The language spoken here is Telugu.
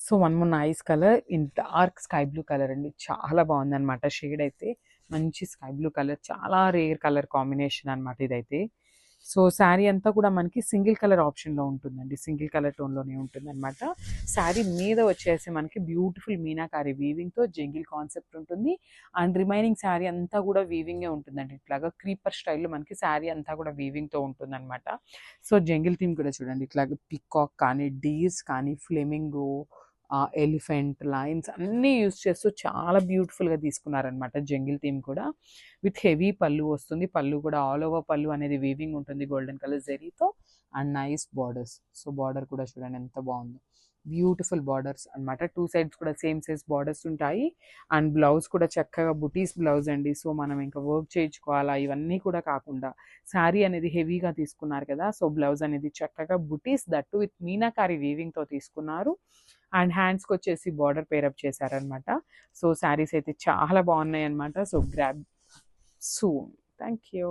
So one more nice colour in dark sky blue colour అండి. చాలా బాగుందన్నమాట షేడ్ అయితే. మంచి స్కై బ్లూ కలర్, చాలా రేర్ కలర్ కాంబినేషన్ అనమాట ఇదైతే. సో శారీ అంతా కూడా మనకి సింగిల్ కలర్ ఆప్షన్లో ఉంటుందండి, సింగిల్ కలర్ టోన్లోనే ఉంటుందన్నమాట. శారీ మీద వచ్చేసి మనకి బ్యూటిఫుల్ మీనాకారి వీవింగ్తో జంగిల్ కాన్సెప్ట్ ఉంటుంది. అండ్ రిమైనింగ్ శారీ అంతా కూడా వీవింగే ఉంటుందండి. ఇట్లాగా క్రీపర్ స్టైల్లో మనకి శారీ అంతా కూడా వీవింగ్తో ఉంటుందన్నమాట. సో జంగిల్ థీమ్ కూడా చూడండి, ఇట్లాగ పికాక్ కానీ, డీర్స్ కానీ, ఫ్లెమింగో, ఎలిఫెంట్, లైన్స్ అన్నీ యూస్ చేస్తూ చాలా బ్యూటిఫుల్గా తీసుకున్నారనమాట జంగిల్ థీమ్ కూడా. విత్ హెవీ పళ్ళు వస్తుంది. పళ్ళు కూడా ఆల్ ఓవర్ పళ్ళు అనేది వీవింగ్ ఉంటుంది గోల్డెన్ కలర్ జరీతో. And nice borders. So border కూడా చూడండి ఎంత బాగుందో, బ్యూటిఫుల్ బార్డర్స్ అనమాట. టూ సైడ్స్ కూడా సేమ్ సైజ్ బార్డర్స్ ఉంటాయి. అండ్ బ్లౌజ్ కూడా చక్కగా బుటీస్ బ్లౌజ్ అండి. సో మనం ఇంకా వర్క్ చేయించుకోవాలా ఇవన్నీ కూడా కాకుండా, శారీ అనేది హెవీగా తీసుకున్నారు కదా, సో బ్లౌజ్ అనేది చక్కగా బుటీస్, దట్టు విత్ మీనాకారి వీవింగ్తో తీసుకున్నారు. అండ్ హ్యాండ్స్కి వచ్చేసి బార్డర్ పేరప్ చేశారనమాట. సో శారీస్ అయితే చాలా బాగున్నాయి అనమాట. So grab soon. Thank you.